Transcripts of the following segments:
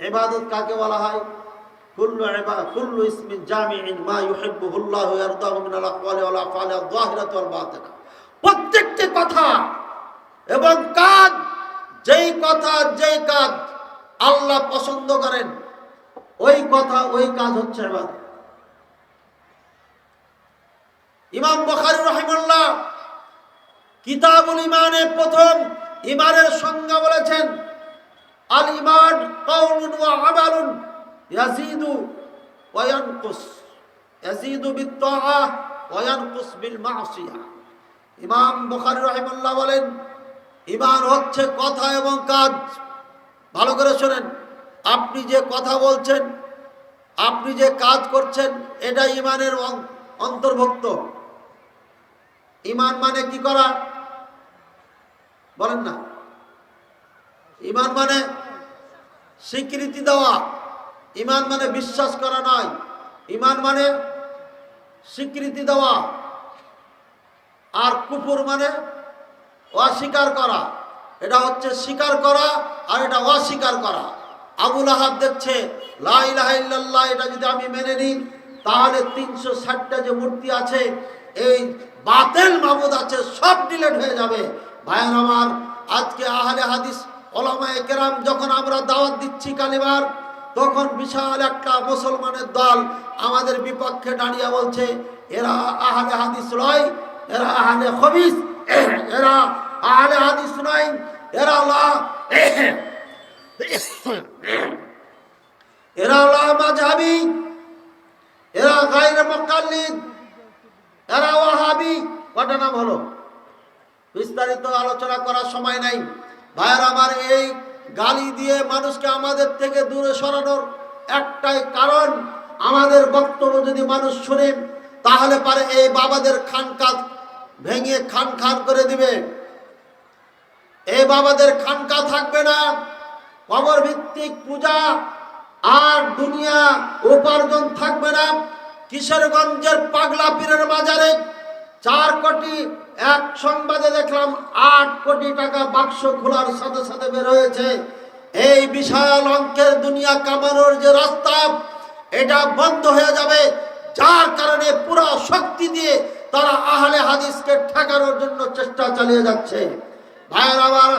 ইবাদত কাকে বলা হয়? কুল্লু ইসমিন জামিইন মা ইউহিব্বুহুল্লাহু ওয়া ইয়ারদাহু মিনাল আকওয়ালি ওয়াল আফআলি আয-যাহিরাতি ওয়াল বাতিনা। প্রত্যেকটি কথা এবং কাজ, যেই কাজ আল্লাহ পছন্দ করেন, ওই কথা ওই কাজ হচ্ছে ইবাদত। ইমাম বুখারী রাহিমাহুল্লাহ কিতাবুল ঈমানে প্রথম ঈমানের সংজ্ঞা বলেছেন, আল ঈমান কাউলুন ওয়া আমালুন ইয়াজিদু ওয়া ইয়ানকুস, ইয়াজিদু বিত-তাআহ ওয়া ইয়ানকুস বিল মা'সিয়াহ। ইমাম বুখারী রাহিমাহুল্লাহ বলেন, ঈমান হচ্ছে কথা এবং কাজ। ভালো করে শোনেন, আপনি যে কথা বলছেন, আপনি যে কাজ করছেন, এটা ঈমানের অন্তর্ভুক্ত। ঈমান মানে কি করা? বলেন না। ঈমান মানে স্বীকৃতি দেওয়া। ঈমান মানে বিশ্বাস করা নয়, ঈমান মানে স্বীকৃতি দেওয়া। আর কুফর মানে অস্বীকার করা। এটা হচ্ছে স্বীকার করা আর এটা অস্বীকার করা। আবু লাহাব দেখছে লা ইলাহা ইল্লাল্লাহ, এটা যদি আমি মেনে নিই তাহলে 360টা যে মূর্তি আছে, এই বাতিল মাবুদ আছে, সব ডিলিট হয়ে যাবে। ভাইয়ের আমার, আজকে আহলে হাদিস উলামায়ে কেরাম যখন আমরা দাওয়াত দিচ্ছি কালিমার, তখন বিশাল একটা মুসলমানের দল আমাদের বিপক্ষে দাঁড়িয়ে বলছে এরা আহলে হাদিস নয়, এরা আহলে খবিস, এরা আহলে হাদিস নয়, এরা লা মাযহাবী, এরা গায়রে মুকাল্লিদ, এরা ওয়াহাবী। কটা নাম হলো? বিস্তারিত আলোচনা করার সময় নাই। ভাইয়ের আমার, এই গালি দিয়ে মানুষকে আমাদের থেকে দূরে সরানোর একটাই কারণ, আমাদের বক্তব্য যদি মানুষ শুনে তাহলে পারে এই বাবাদের খানকা ভেঙে খান খান করে দিবে। এই বাবাদের খানকা থাকবে না, কবর ভিত্তিক পূজা আর দুনিয়া উপার্জন থাকবে না। কিশোরগঞ্জের পাগলা পীরের বাজারে 4 কোটি, এক সংবাদে দেখলাম 8 কোটি টাকা বাক্স খোলার সাথে সাথে বের হয়েছে। এই বিশাল অঙ্কের দুনিয়া কামানোর যে রাস্তা, এটা বন্ধ হয়ে যাবে, যার কারণে পুরো শক্তি দিয়ে তারা আহলে হাদিসকে ঠেকানোর জন্য চেষ্টা চালিয়ে যাচ্ছে। ভাইয়ের আবার,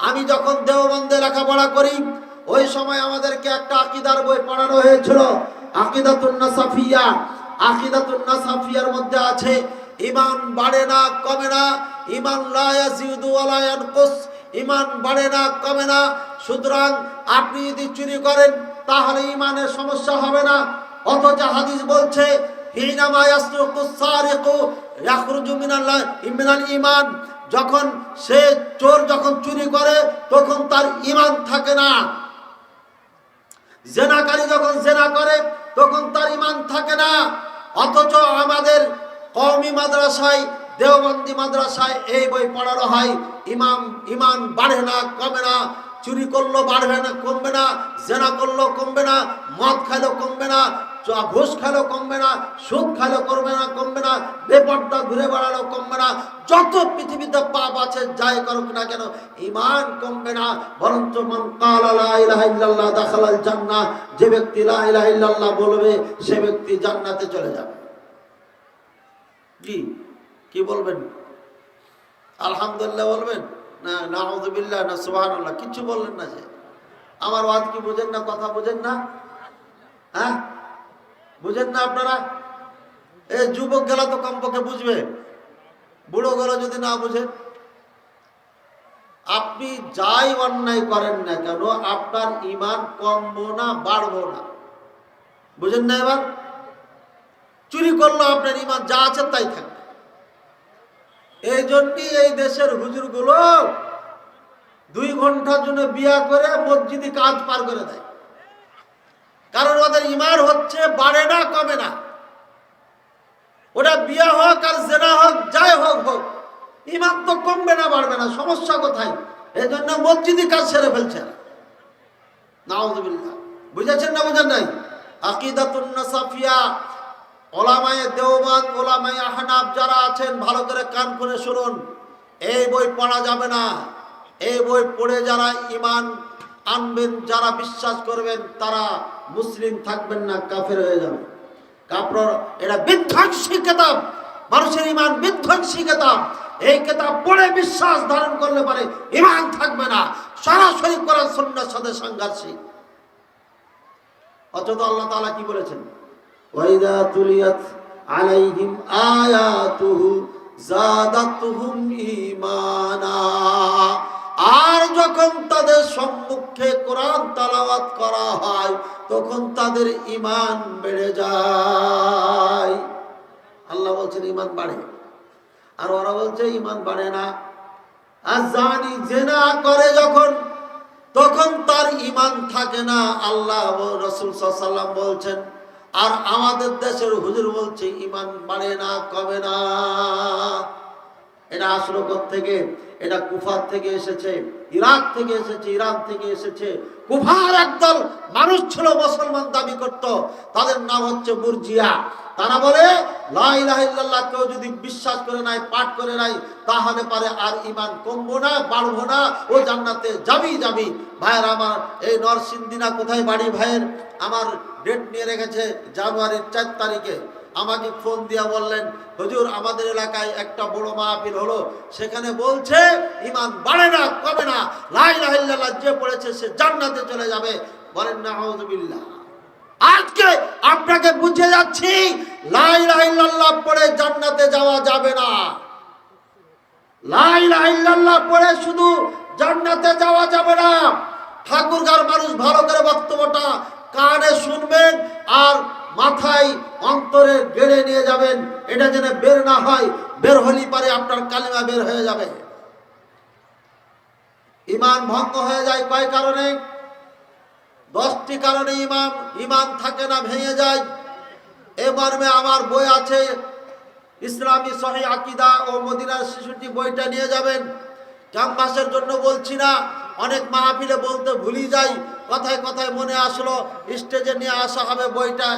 আমি যখন দেওবন্দে লেখাপড়া করি, ওই সময় আমাদেরকে একটা আকীদার বই পড়ানো হয়েছিল, আকিদাতুন নাসাফিয়া। আকিদাতুন নাসাফিয়ার মধ্যে আছে ঈমান বাড়ে না কমে না, ঈমান লা ইয়াজিদু ওয়া লা ইয়ানকুস, ঈমান বাড়ে না কমে না। সুতরাং আপনি যদি চুরি করেন তাহলে ঈমানের সমস্যা হবে না। অথচ হাদিস বলছে হিনামা ইয়াসরুকুস সারিকু ইয়াখরুজু মিনাল ঈমান, যখন সে চোর যখন চুরি করে তখন তার ঈমান থাকে না। জেনাকারী যখন জেনা করে তখন তার ঈমান থাকে না। অথচ আমাদের কওমি মাদ্রাসায়, দেওবন্দি মাদ্রাসায় এই বই পড়ানো হয়, ঈমান বাড়ে না কমে না। চুরি করলো বাড়বে না কমবে না, জেনা করলো কমবে না, মদ খাইলো কমবে না, ঘুষ খাইলো কমবে না, সুদ খাইলো করবে না কমবে না, বেপর্দা ঘুরে বেড়ালো কমবে না। যত পৃথিবীতে পাপ আছে যাই করুক না কেন, ঈমান কমবে না। বরঞ্চ মান ক্বালা লা ইলাহা ইল্লাল্লাহ দাখালাল জান্নাহ, যে ব্যক্তি লা ইলাহা ইল্লাল্লাহ বলবে সে ব্যক্তি জান্নাতে চলে যাবে। কি বলবেন? আলহামদুলিল্লাহ বলবেন না, নাউযুবিল্লাহ না সুবহানাল্লাহ? কিছু বললেন না। যে আমার ওয়াজ কি বুঝেন না? কথা বুঝেন না? হ্যাঁ, বুঝেন না আপনারা? এই যুবক গেলা তো কমপক্ষে বুঝবে, বুড়ো গেলা যদি না বুঝে, আপনি যাই অন্যায় করেন না কেন আপনার ঈমান কমবো না বাড়বো না। বুঝেন না? এবার চুরি করলো আপনার ঈমান যা আছে তাই থাকবে। এই জন্যই এই দেশের হুজুরগুলো 2 ঘন্টার জন্য বিয়া করে মসজিদে কাজ পার করে দেয়, কারণ ওদের ঈমান হচ্ছে বাড়ে না কমে না। ওটা বিয়া হোক আর জেনা হোক, যাই হোক হোক, ঈমান তো কমবে না বাড়বে না। সমস্যা কোথায়? এই জন্য মসজিদে কাজ সেরে ফেলছে। নাউযুবিল্লাহ। বুঝেছেন না? বুঝেন নাই? আকিদাতুন নাসাফিয়া, ওলামায়ে দেওবন্দ, ওলামায়ে আহনাফ যারা আছেন ভালো করে কান খুলে শুনুন। এই বই পড়া যাবে না। এই বই পড়ে যারা ঈমান আনবেন, যারা বিশ্বাস করবেন তারা মুসলিম থাকবেন না, কাফের হয়ে যাবে। কাফর এটা বিধ্বংসী কিতাব, মানুষের ইমান বিধ্বংসী কিতাব। এই কিতাব পড়ে বিশ্বাস ধারণ করলে পারে ইমান থাকবে না, সরাসরি কোরআন সুন্নাহর সাথে সাংঘর্ষিক। অথচ আল্লাহ তাআলা কি বলেছেন? ওয়াইদা তুলিয়াত আলাইহিম আয়াতুহু যাদাতুহুম ঈমানা। আর যখন তাদের সম্মুখে কোরআন তেলাওয়াত করা হয় তখন তাদের ঈমান বেড়ে যায়। আল্লাহ বলছেন ঈমান বাড়ে, আর ওরা বলছে ঈমান বাড়ে না। আর জানি জিনা করে যখন, তখন তার ঈমান থাকে না। আল্লাহ রাসূল সাল্লাল্লাহু আলাইহি ওয়াসাল্লাম বলছেন, আর আমাদের দেশের হুজুর বলছে ঈমান বাড়ে না, কমে না। এটা আসলো থেকে, এটা কুফার থেকে এসেছে, ইরাক থেকে এসেছে, ইরান থেকে এসেছে। কুফার একদল মানুষ ছিল, মুসলমান দাবি করত, তাদের নাম হচ্ছে মুরজিয়া। তারা বলে লা ইলাহা ইল্লাল্লাহ কেউ যদি বিশ্বাস করে নাই, পাঠ করে নাই, তাহলে পারে আর ঈমান কমবো না, বাড়বো না, ও জান্নাতে যাবি যাবি। ভাইয়ের আমার, এই নরসিংদীনা কোথায় বাড়ি ভাইয়ের, আমার ডেট নিয়ে রেখেছে জানুয়ারির 4 তারিখে। আমাকে ফোন দিয়া বললেন, হুজুর আমাদের এলাকায় একটা বড় মাহফিল হলো, সেখানে বলছে ঈমান বাড়ে না, কমে না, লা ইলাহা ইল্লাল্লাহ যে পড়েছে সে জান্নাতে চলে যাবে। বলেন নাউযুবিল্লাহ। আজকে আপনাকে বুঝে যাচ্ছি লা ইলাহা ইল্লাল্লাহ পড়ে জান্নাতে যাওয়া যাবে না। লা ইলাহা ইল্লাল্লাহ পড়ে শুধু জান্নাতে যাওয়া যাবে না। ঠাকুরগাঁর মানুষ ভালো করে বক্তব্যটা কানে শুনবেন আর মাথায় অন্তরে গেড়ে নিয়ে যাবেন, এটা যেন বের না হয়। বের হলেই পারে আপনার কালিমা বের হয়ে যাবে। ঈমান ভঙ্গ হয়ে যায় কয় কারণে? 10টি কারণে ঈমান থাকে না, ভেঙে যায়। এ মর্মে আমার বই আছে, ইসলামী সহিহ আকীদা ও মদিনার 66 বইটা নিয়ে যাবেন। ক্যাম্পাসের জন্য বলছি না, অনেক মাহফিলে বলতে ভুলি যাই, কথায় কথায় মনে আসলো, স্টেজে নিয়ে আসা হবে। বইটা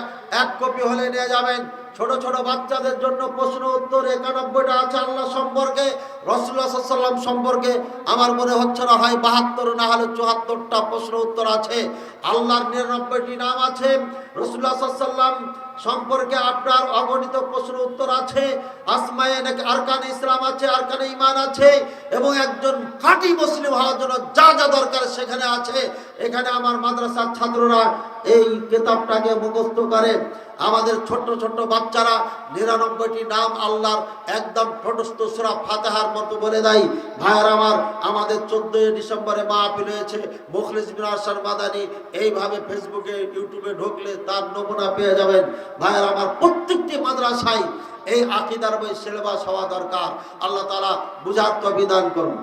1 কপি হলে নিয়ে যাবেন। ছোট ছোট বাচ্চাদের জন্য প্রশ্ন উত্তর 91টা আছে আল্লাহ সম্পর্কে, রাসূলুল্লাহ সাল্লাল্লাহু আলাইহি ওয়াসাল্লাম সম্পর্কে। আমার মনে হচ্ছে না হয় 72 না হলে 74টা প্রশ্ন উত্তর আছে। আল্লাহর 99টি নাম আছে, রাসূলুল্লাহ সাল্লাল্লাহু আলাইহি ওয়াসাল্লাম সম্পর্কে আপনার অগণিত প্রশ্ন উত্তর আছে। আসমায়ে আরকান ইসলাম আছে, আরকানে ঈমান আছে, এবং একজন খাঁটি মুসলিম হওয়ার জন্য যা যা দরকার সেখানে আছে। এখানে আমার মাদ্রাসার ছাত্ররা এই কিতাবটাকে মুখস্থ করে। আমাদের ছোট্ট ছোট্ট বাচ্চারা 99টি নাম আল্লাহর একদম ঠোঁটস্থ সূরা ফাতিহার মতো বলে দেয়। ভাইয়ের আমার, আমাদের 14 ডিসেম্বরে মাহফিল হয়েছে, মুখলিস বিন আরশাদ মাদানী। এইভাবে ফেসবুকে ইউটিউবে ঢুকলে তার নমুনা পেয়ে যাবেন। ভাইয়ের আমার, প্রত্যেকটি মাদ্রাসায় এই আকীদার বই সিলেবাস হওয়া দরকার। আল্লাহ তাআলা বুঝার তৌফিক দান করুন।